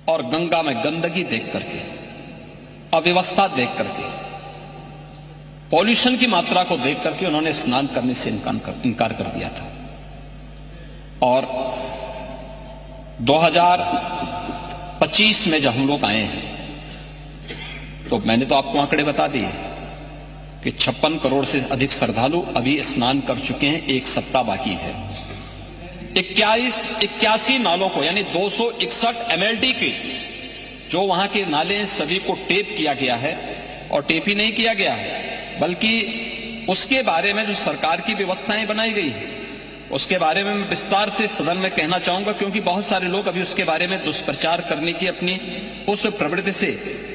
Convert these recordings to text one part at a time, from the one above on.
और गंगा में गंदगी देख करके, अव्यवस्था देख करके, पॉल्यूशन की मात्रा को देख करके उन्होंने स्नान करने से इनकार कर दिया था। और 2025 में जब हम लोग आए हैं तो मैंने तो आपको आंकड़े बता दिए कि 56 करोड़ से अधिक श्रद्धालु अभी स्नान कर चुके हैं, एक सप्ताह बाकी है। 81 नालों को यानी 261 MLD के जो वहां के नाले हैं सभी को टेप किया गया है। और टेप ही नहीं किया गया है बल्कि उसके बारे में जो सरकार की व्यवस्थाएं बनाई गई है उसके बारे में मैं विस्तार से सदन में कहना चाहूंगा, क्योंकि बहुत सारे लोग अभी उसके बारे में दुष्प्रचार करने की अपनी उस प्रवृत्ति से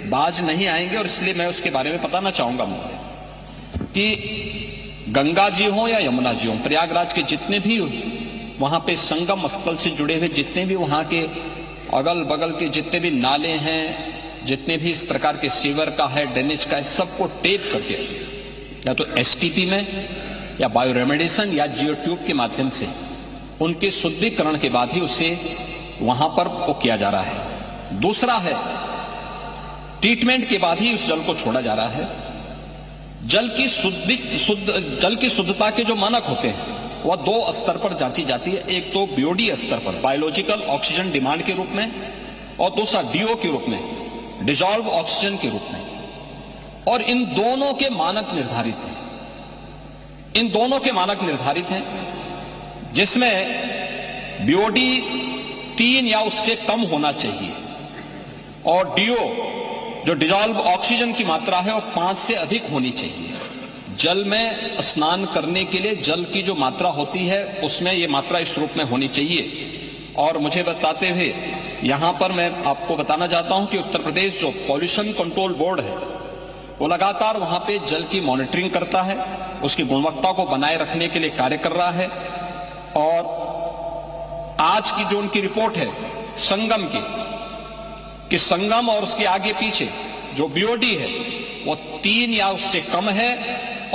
बाज नहीं आएंगे, और इसलिए मैं उसके बारे में बताना चाहूंगा मुझे कि गंगा जी हो या यमुना जी हो, प्रयागराज के जितने भी वहां पे संगम स्थल से जुड़े हुए जितने भी वहां के अगल बगल के जितने भी नाले हैं, जितने भी इस प्रकार के सीवर का है, ड्रेनेज का है, सबको टेप करके या तो STP में या बायो रेमेडिएशन या जियो ट्यूब के माध्यम से उनके शुद्धिकरण के बाद ही उसे वहां पर वो किया जा रहा है। दूसरा है ट्रीटमेंट के बाद ही उस जल को छोड़ा जा रहा है। जल की शुद्धता के जो मानक होते हैं वह 2 स्तर पर जांची जाती है। एक तो BOD स्तर पर, बायोलॉजिकल ऑक्सीजन डिमांड के रूप में, और दूसरा DO के रूप में, डिजॉल्व ऑक्सीजन के रूप में। और इन दोनों के मानक निर्धारित हैं, इन दोनों के मानक निर्धारित हैं, जिसमें BOD 3 या उससे कम होना चाहिए और DO जो डिजॉल्व ऑक्सीजन की मात्रा है वो 5 से अधिक होनी चाहिए। जल में स्नान करने के लिए जल की जो मात्रा होती है उसमें ये मात्रा इस रूप में होनी चाहिए। और मुझे बताते हुए यहां पर मैं आपको बताना चाहता हूं कि उत्तर प्रदेश जो पॉल्यूशन कंट्रोल बोर्ड है वो लगातार वहां पे जल की मॉनिटरिंग करता है, उसकी गुणवत्ता को बनाए रखने के लिए कार्य कर रहा है। और आज की जो उनकी रिपोर्ट है संगम की, कि संगम और उसके आगे पीछे जो BOD है वो 3 या उससे कम है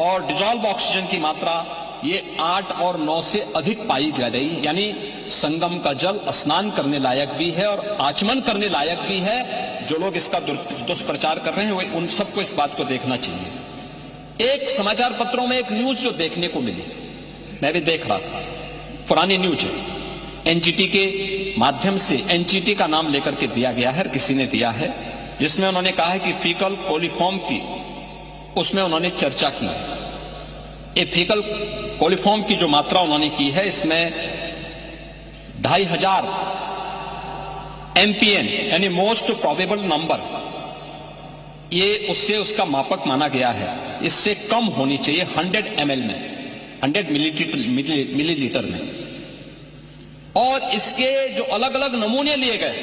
और डिजॉल्व ऑक्सीजन की मात्रा ये 8 और 9 से अधिक पाई जा रही है। यानी संगम का जल स्नान करने लायक भी है और आचमन करने लायक भी है। जो लोग इसका दुष्प्रचार कर रहे हैं वे उन सबको इस बात को देखना चाहिए। एक समाचार पत्रों में एक न्यूज जो देखने को मिली, मैं भी देख रहा था, पुरानी न्यूज है, NGT के माध्यम से, NGT का नाम लेकर के दिया गया है, किसी ने दिया है, जिसमें उन्होंने कहा है कि फीकल कोलिफॉर्म की उसमें उन्होंने चर्चा की। ये फीकल कोलिफॉर्म की जो मात्रा उन्होंने की है इसमें 2500 MPN यानी मोस्ट प्रोबेबल नंबर, ये उससे उसका मापक माना गया है। इससे कम होनी चाहिए 100 ml में, 100 मिलीलीटर में। और इसके जो अलग अलग नमूने लिए गए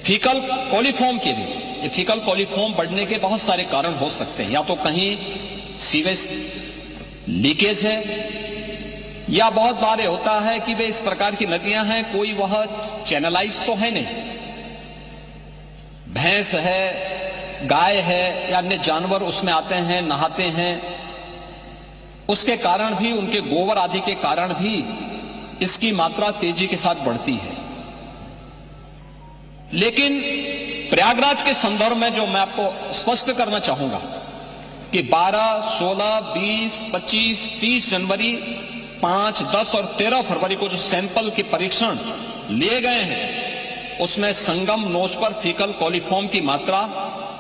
फीकल कोलिफॉर्म के लिए, ये फीकल कोलिफॉर्म बढ़ने के बहुत सारे कारण हो सकते हैं। या तो कहीं सीवेज लीकेज है, या बहुत बार होता है कि वे इस प्रकार की नदियां हैं कोई वह चैनलाइज तो है नहीं, भैंस है, गाय है या अन्य जानवर उसमें आते हैं, नहाते हैं, उसके कारण भी, उनके गोबर आदि के कारण भी इसकी मात्रा तेजी के साथ बढ़ती है। लेकिन प्रयागराज के संदर्भ में जो मैं आपको स्पष्ट करना चाहूंगा कि 12, 16, 20, 25, 30 जनवरी, 5, 10 और 13 फरवरी को जो सैंपल के परीक्षण लिए गए हैं उसमें संगम नोच पर फीकल कोलिफॉर्म की मात्रा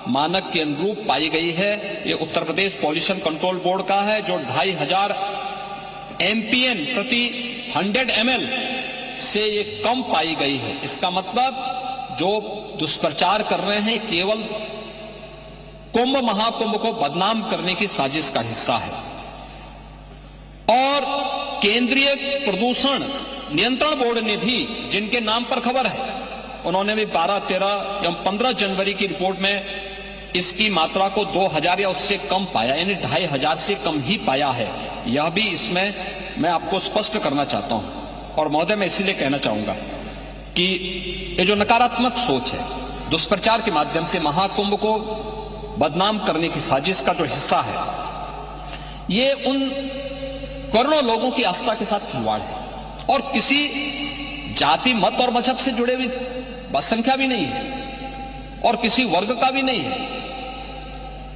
मानक के अनुरूप पाई गई है। ये Uttar Pradesh pollution control board का है, जो 2500 MPN प्रति 100 ml से ये कम पाई गई है। इसका मतलब जो दुष्प्रचार कर रहे हैं केवल कुंभ महाकुंभ को बदनाम करने की साजिश का हिस्सा है। और केंद्रीय प्रदूषण नियंत्रण बोर्ड ने भी, जिनके नाम पर खबर है, उन्होंने भी 12, 13 या 15 जनवरी की रिपोर्ट में इसकी मात्रा को 2000 या उससे कम पाया, यानी 2500 से कम ही पाया है। यह भी इसमें मैं आपको स्पष्ट करना चाहता हूं। और महोदय मैं इसीलिए कहना चाहूंगा कि ये जो नकारात्मक सोच है, दुष्प्रचार के माध्यम से महाकुंभ को बदनाम करने की साजिश का जो हिस्सा है, ये उन करोड़ों लोगों की आस्था के साथ खिलवाड़ है। और किसी जाति, मत और मजहब से जुड़े हुए बस संख्या भी नहीं है और किसी वर्ग का भी नहीं है।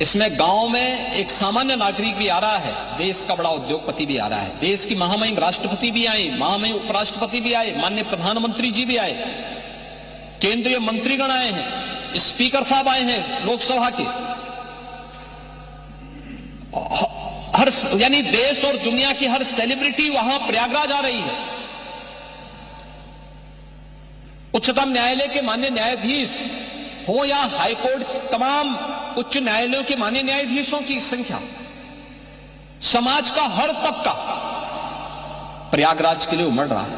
इसमें गांव में एक सामान्य नागरिक भी आ रहा है, देश का बड़ा उद्योगपति भी आ रहा है, देश की महामहिम राष्ट्रपति भी आए, महामहिम उपराष्ट्रपति भी आए, माननीय प्रधानमंत्री जी भी आए, केंद्रीय मंत्रीगण आए हैं, स्पीकर साहब आए हैं लोकसभा के। हर यानी देश और दुनिया की हर सेलिब्रिटी वहां प्रयागराज आ रही है। उच्चतम न्यायालय के माननीय न्यायाधीश हो या हाईकोर्ट, तमाम उच्च न्यायालयों के माननीय न्यायाधीशों की संख्या, समाज का हर तबका प्रयागराज के लिए उमड़ रहा है,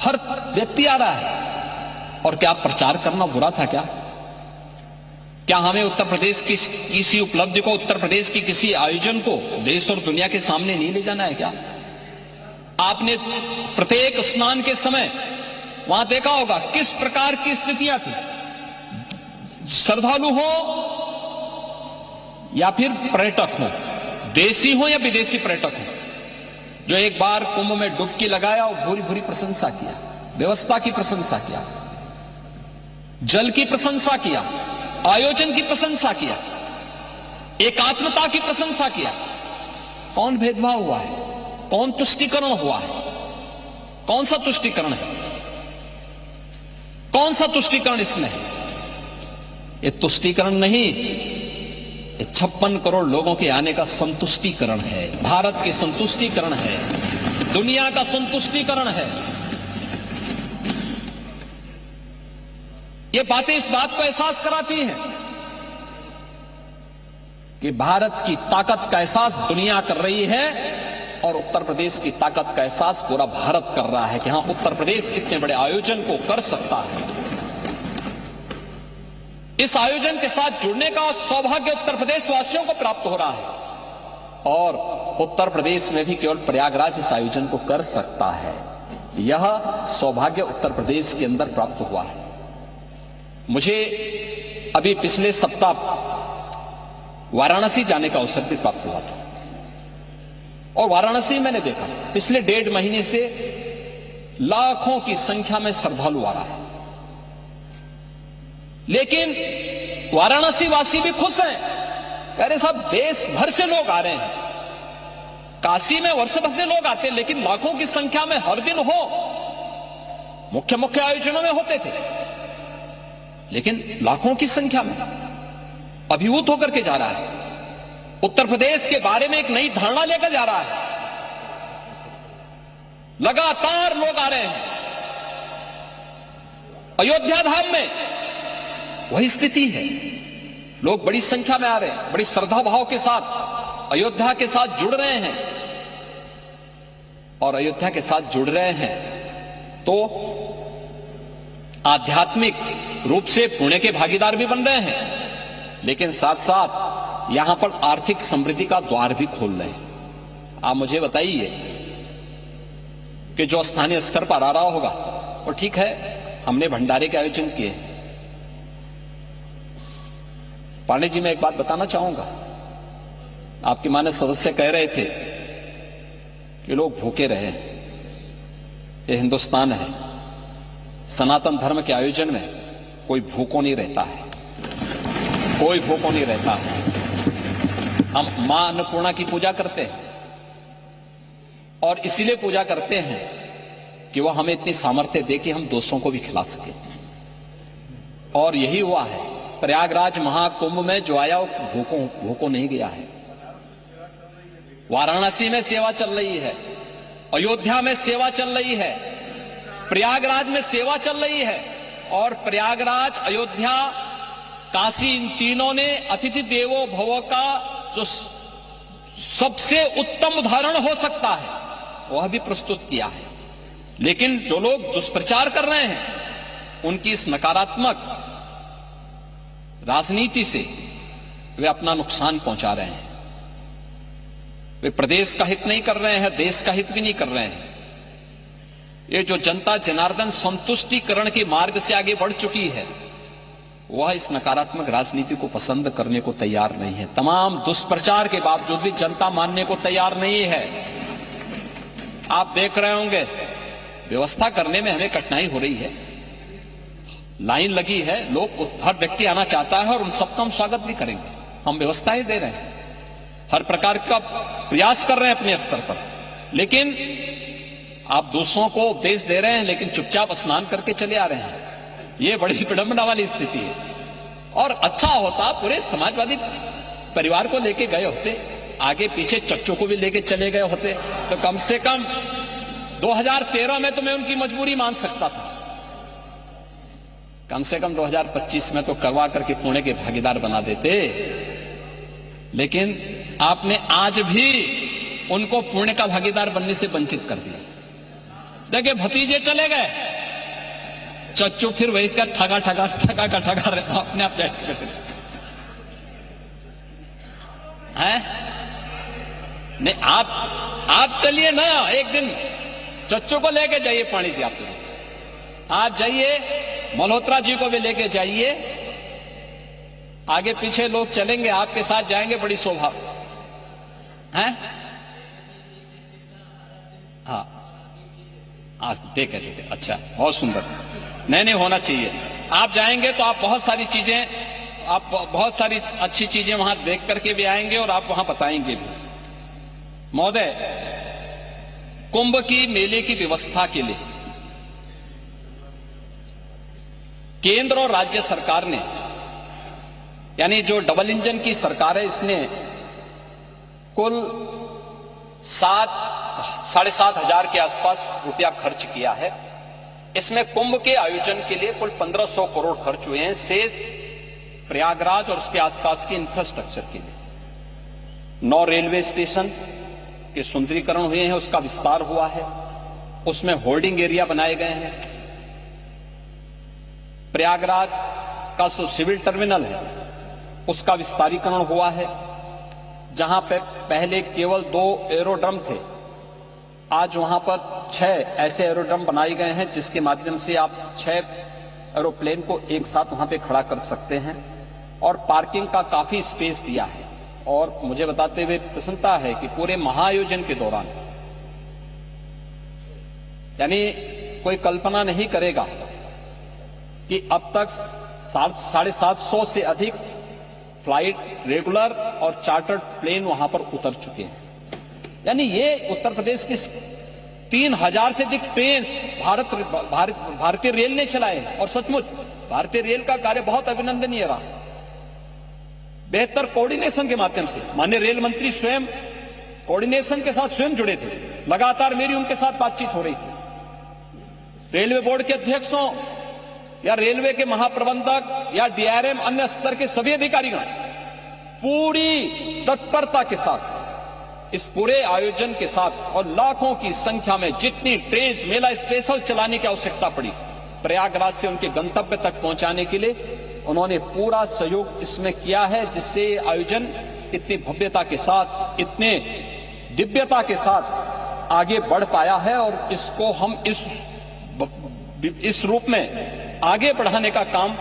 हर व्यक्ति आ रहा है। और क्या प्रचार करना बुरा था क्या? क्या हमें उत्तर प्रदेश की किसी उपलब्धि को, उत्तर प्रदेश की किसी आयोजन को देश और दुनिया के सामने नहीं ले जाना है क्या? आपने प्रत्येक स्नान के समय वहां देखा होगा किस प्रकार की स्थितियां थी। श्रद्धालु हो या फिर पर्यटक हो, देशी हो या विदेशी पर्यटक हो, जो एक बार कुंभ में डुबकी लगाया और भूरी भूरी प्रशंसा किया, व्यवस्था की प्रशंसा किया, जल की प्रशंसा किया, आयोजन की प्रशंसा किया, एकात्मता की प्रशंसा किया। कौन भेदभाव हुआ है? कौन तुष्टीकरण हुआ है? कौन सा तुष्टीकरण है? कौन सा तुष्टीकरण इसमें है? ये तुष्टीकरण नहीं, ये 56 करोड़ लोगों के आने का संतुष्टीकरण है, भारत की संतुष्टीकरण है, दुनिया का संतुष्टीकरण है। ये बातें इस बात को एहसास कराती हैं कि भारत की ताकत का एहसास दुनिया कर रही है और उत्तर प्रदेश की ताकत का एहसास पूरा भारत कर रहा है कि हां, उत्तर प्रदेश इतने बड़े आयोजन को कर सकता है। इस आयोजन के साथ जुड़ने का सौभाग्य उत्तर प्रदेश वासियों को प्राप्त हो रहा है और उत्तर प्रदेश में भी केवल प्रयागराज इस आयोजन को कर सकता है। यह सौभाग्य उत्तर प्रदेश के अंदर प्राप्त हुआ है। मुझे अभी पिछले सप्ताह वाराणसी जाने का अवसर भी प्राप्त हुआ था और वाराणसी मैंने देखा पिछले 1.5 महीने से लाखों की संख्या में श्रद्धालु आ रहा है। लेकिन वाराणसी वासी भी खुश हैं, अरे साहब देश भर से लोग आ रहे हैं, काशी में वर्ष भर से लोग आते हैं, लेकिन लाखों की संख्या में हर दिन हो, मुख्य मुख्य आयोजनों में होते थे, लेकिन लाखों की संख्या में अभिभूत होकर के जा रहा है। उत्तर प्रदेश के बारे में एक नई धारणा लेकर जा रहा है। लगातार लोग आ रहे हैं। अयोध्या धाम में वही स्थिति है, लोग बड़ी संख्या में आ रहे हैं, बड़ी श्रद्धा भाव के साथ अयोध्या के साथ जुड़ रहे हैं और अयोध्या के साथ जुड़ रहे हैं तो आध्यात्मिक रूप से पुण्य के भागीदार भी बन रहे हैं, लेकिन साथ साथ यहां पर आर्थिक समृद्धि का द्वार भी खोल रहे हैं। आप मुझे बताइए कि जो स्थानीय स्तर पर आ रहा होगा वो ठीक है, हमने भंडारे के आयोजन किए। पांडे जी, मैं एक बात बताना चाहूंगा, आपके माननीय सदस्य कह रहे थे कि लोग भूखे रहे। ये हिंदुस्तान है, सनातन धर्म के आयोजन में कोई भूखों नहीं रहता है, कोई भूखों नहीं रहता है। हम मां अन्नपूर्णा की पूजा करते हैं और इसीलिए पूजा करते हैं कि वह हमें इतनी सामर्थ्य दे कि हम दोस्तों को भी खिला सके। और यही हुआ है, प्रयागराज महाकुंभ में जो आया वो भूखों नहीं गया है। वाराणसी में सेवा चल रही है, अयोध्या में सेवा चल रही है, प्रयागराज में सेवा चल रही है और प्रयागराज, अयोध्या, काशी, इन तीनों ने अतिथि देवो भव का जो सबसे उत्तम उदाहरण हो सकता है वह भी प्रस्तुत किया है। लेकिन जो लोग दुष्प्रचार कर रहे हैं उनकी इस नकारात्मक राजनीति से वे अपना नुकसान पहुंचा रहे हैं। वे प्रदेश का हित नहीं कर रहे हैं, देश का हित भी नहीं कर रहे हैं। ये जो जनता जनार्दन संतुष्टिकरण के मार्ग से आगे बढ़ चुकी है वह इस नकारात्मक राजनीति को पसंद करने को तैयार नहीं है। तमाम दुष्प्रचार के बावजूद भी जनता मानने को तैयार नहीं है। आप देख रहे होंगे व्यवस्था करने में हमें कठिनाई हो रही है। लाइन लगी है, लोग हर व्यक्ति आना चाहता है और उन सबका हम स्वागत भी करेंगे। हम व्यवस्थाएं दे रहे हैं, हर प्रकार का प्रयास कर रहे हैं अपने स्तर पर, लेकिन आप दूसरों को उपदेश दे रहे हैं लेकिन चुपचाप स्नान करके चले आ रहे हैं। ये बड़ी विडंबना वाली स्थिति है। और अच्छा होता पूरे समाजवादी परिवार को लेके गए होते, आगे पीछे चच्चों को भी लेके चले गए होते, तो कम से कम 2013 में तो मैं उनकी मजबूरी मान सकता था, कम से कम 2025 में तो करवा करके पुणे के भागीदार बना देते। लेकिन आपने आज भी उनको पुणे का भागीदार बनने से वंचित कर दिया। देखिए, भतीजे चले गए, चच्चू फिर वही का ठगा ठगा ठगा का ठगा रहता अपने आप बैठ करते हैं। नहीं, आप चलिए ना, एक दिन चच्चू को लेके जाइए, पानी जी आप जाइए, मल्होत्रा जी को भी लेके जाइए, आगे पीछे लोग चलेंगे, आपके साथ जाएंगे, बड़ी शोभा है। हाँ, आज देखे, अच्छा, बहुत सुंदर, नहीं होना चाहिए। आप जाएंगे तो आप बहुत सारी अच्छी चीजें वहां देख करके भी आएंगे और आप वहां बताएंगे भी। महोदय, कुंभ की मेले की व्यवस्था के लिए केंद्र और राज्य सरकार ने, यानी जो डबल इंजन की सरकार है, इसने कुल 7,500 के आसपास रुपया खर्च किया है। इसमें कुंभ के आयोजन के लिए कुल 1500 करोड़ खर्च हुए हैं, शेष प्रयागराज और उसके आसपास के इंफ्रास्ट्रक्चर के लिए। 9 रेलवे स्टेशन के सुंदरीकरण हुए हैं, उसका विस्तार हुआ है, उसमें होल्डिंग एरिया बनाए गए हैं। प्रयागराज का जो सिविल टर्मिनल है उसका विस्तारीकरण हुआ है, जहां पे पहले केवल 2 एरोड्रम थे, आज वहां पर 6 ऐसे एरोड्रम बनाए गए हैं जिसके माध्यम से आप 6 एरोप्लेन को एक साथ वहां पे खड़ा कर सकते हैं। और पार्किंग का काफी स्पेस दिया है। और मुझे बताते हुए प्रसन्नता है कि पूरे महाआयोजन के दौरान, यानी कोई कल्पना नहीं करेगा कि अब तक 750 से अधिक फ्लाइट, रेगुलर और चार्टर्ड प्लेन वहां पर उतर चुके हैं। यानी ये उत्तर प्रदेश की 3000 से अधिक ट्रेन भारतीय रेल ने चलाए हैं। और सचमुच भारतीय रेल का कार्य बहुत अभिनंदनीय रहा। बेहतर कोऑर्डिनेशन के माध्यम से माननीय रेल मंत्री स्वयं कोऑर्डिनेशन के साथ स्वयं जुड़े थे, लगातार मेरी उनके साथ बातचीत हो रही थी। रेलवे बोर्ड के अध्यक्षों या रेलवे के महाप्रबंधक या डीआरएम, अन्य स्तर के सभी अधिकारीगण पूरी तत्परता के साथ इस पूरे आयोजन के साथ और लाखों की संख्या में जितनी ट्रेन मेला स्पेशल चलाने की आवश्यकता पड़ी प्रयागराज से उनके गंतव्य तक पहुंचाने के लिए, उन्होंने पूरा सहयोग इसमें किया है, जिससे आयोजन इतनी भव्यता के साथ, इतने दिव्यता के साथ आगे बढ़ पाया है। और इसको हम इस रूप में आगे बढ़ाने का काम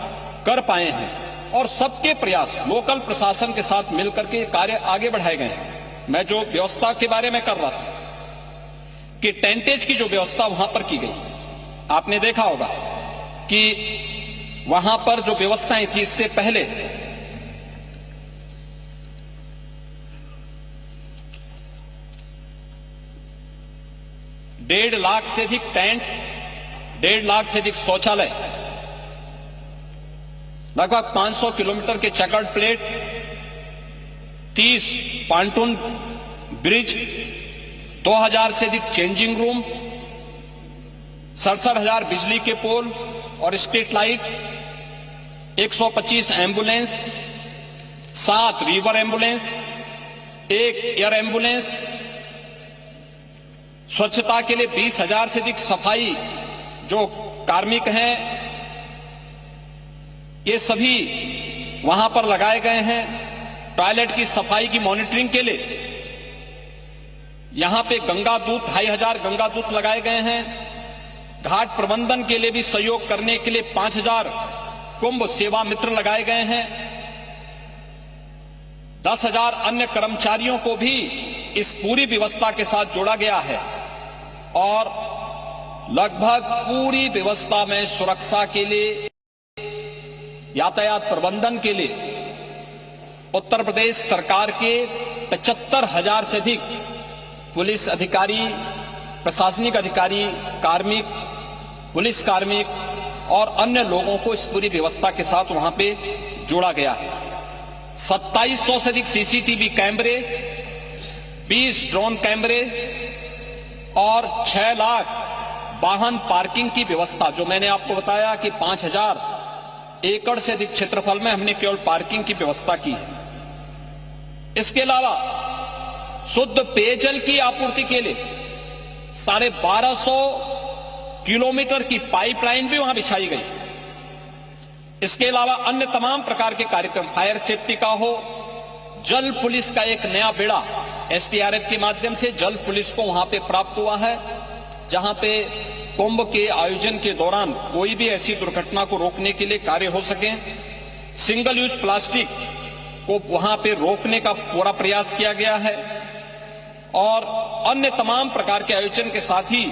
कर पाए हैं। और सबके प्रयास लोकल प्रशासन के साथ मिलकर के कार्य आगे बढ़ाए गए हैं। मैं जो व्यवस्था के बारे में कर रहा था कि टेंटेज की जो व्यवस्था वहां पर की गई, आपने देखा होगा कि वहां पर जो व्यवस्थाएं थी इससे पहले डेढ़ लाख से अधिक टेंट, 1.5 लाख से अधिक शौचालय, लगभग 500 किलोमीटर के चेकर्ड प्लेट, 30 पांटून ब्रिज, 2000 से अधिक चेंजिंग रूम, 67,000 बिजली के पोल और street light, 125 ambulance, 7 river ambulance, 1 air ambulance, स्वच्छता के लिए 20,000 से अधिक सफाई जो कार्मिक हैं, ये सभी वहां पर लगाए गए हैं। टॉयलेट की सफाई की मॉनिटरिंग के लिए यहां पे गंगा दूत 2,500 गंगा दूत लगाए गए हैं। घाट प्रबंधन के लिए भी सहयोग करने के लिए 5,000 कुंभ सेवा मित्र लगाए गए हैं। 10,000 अन्य कर्मचारियों को भी इस पूरी व्यवस्था के साथ जोड़ा गया है और लगभग पूरी व्यवस्था में सुरक्षा के लिए यातायात प्रबंधन के लिए उत्तर प्रदेश सरकार के 75,000 से अधिक पुलिस अधिकारी, प्रशासनिक अधिकारी, कार्मिक, पुलिस कार्मिक और अन्य लोगों को इस पूरी व्यवस्था के साथ वहां पे जोड़ा गया है। 2700 से अधिक सीसीटीवी कैमरे, 20 ड्रोन कैमरे और 6 लाख वाहन पार्किंग की व्यवस्था, जो मैंने आपको बताया कि 5,000 एकड़ से अधिक क्षेत्रफल में हमने केवल पार्किंग की व्यवस्था की है। इसके अलावा शुद्ध पेयजल की आपूर्ति के लिए 1250 किलोमीटर की पाइपलाइन भी वहां बिछाई गई। इसके अलावा अन्य तमाम प्रकार के कार्यक्रम, फायर सेफ्टी का हो, जल पुलिस का एक नया बेड़ा एसडीआरएफ के माध्यम से जल पुलिस को वहां पे प्राप्त हुआ है, जहां पे कुंभ के आयोजन के दौरान कोई भी ऐसी दुर्घटना को रोकने के लिए कार्य हो सके। सिंगल यूज प्लास्टिक को वहां पे रोकने का पूरा प्रयास किया गया है और अन्य तमाम प्रकार के आयोजन के साथ ही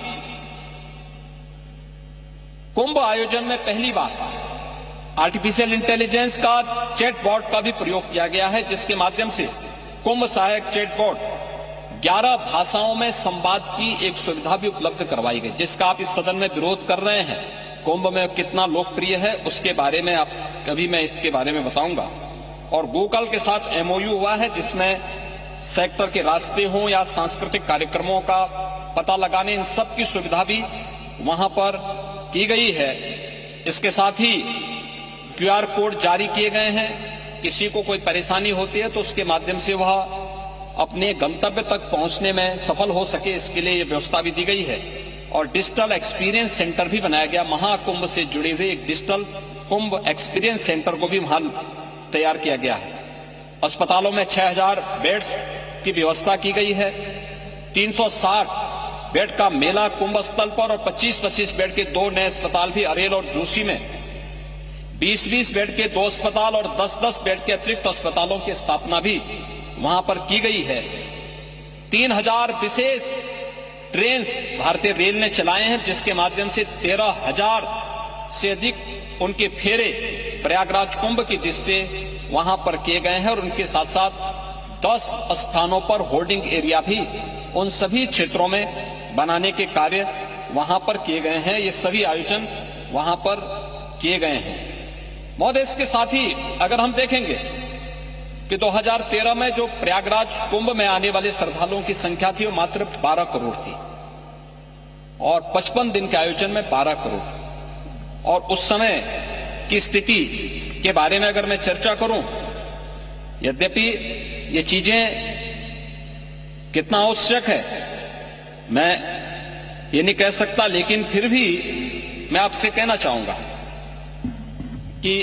कुंभ आयोजन में पहली बार आर्टिफिशियल इंटेलिजेंस का चैटबॉट का भी प्रयोग किया गया है, जिसके माध्यम से कुंभ सहायक चैटबॉट 11 भाषाओं में संवाद की एक सुविधा भी उपलब्ध करवाई गई, जिसका आप इस सदन में विरोध कर रहे हैं। कुंभ में कितना लोकप्रिय है उसके बारे में आप कभी मैं इसके बारे में बताऊंगा। और गूगल के साथ एमओयू हुआ है, जिसमें सेक्टर के रास्ते हों या सांस्कृतिक कार्यक्रमों का पता लगाने, इन सब की सुविधा भी वहां पर की गई है। इसके साथ ही क्यूआर कोड जारी किए गए हैं। किसी को कोई परेशानी होती है तो उसके माध्यम से वह अपने गंतव्य तक पहुंचने में सफल हो सके, इसके लिए यह व्यवस्था भी दी गई है। और डिजिटल एक्सपीरियंस सेंटर भी बनाया गया। महाकुंभ से जुड़े हुए एक डिजिटल कुंभ एक्सपीरियंस सेंटर को भी वहां तैयार किया गया है। अस्पतालों में 6,000 बेड्स की व्यवस्था की गई है। 360 बेड का मेला कुंभ स्थल पर और 25-25 बेड के 2 नए अस्पताल भी अरेल और जोशी में, 20-20 बेड के 2 अस्पताल और 10-10 बेड के अतिरिक्त अस्पतालों की स्थापना भी वहां पर की गई है। 3,000 विशेष ट्रेन भारतीय रेल ने चलाए हैं, जिसके माध्यम से 13,000 से अधिक उनके फेरे प्रयागराज कुंभ की दृष्टि से वहां पर किए गए हैं। और उनके साथ साथ 10 स्थानों पर होल्डिंग एरिया भी उन सभी क्षेत्रों में बनाने के कार्य वहां पर किए गए हैं। ये सभी आयोजन वहां पर किए गए हैं। महोदय, इसके साथ ही अगर हम देखेंगे कि 2013 में जो प्रयागराज कुंभ में आने वाले श्रद्धालुओं की संख्या थी वो मात्र 12 करोड़ थी और 55 दिन के आयोजन में 12 करोड़। और उस समय की स्थिति के बारे में अगर मैं चर्चा करूं, यद्यपि ये चीजें कितना आवश्यक है मैं ये नहीं कह सकता, लेकिन फिर भी मैं आपसे कहना चाहूंगा कि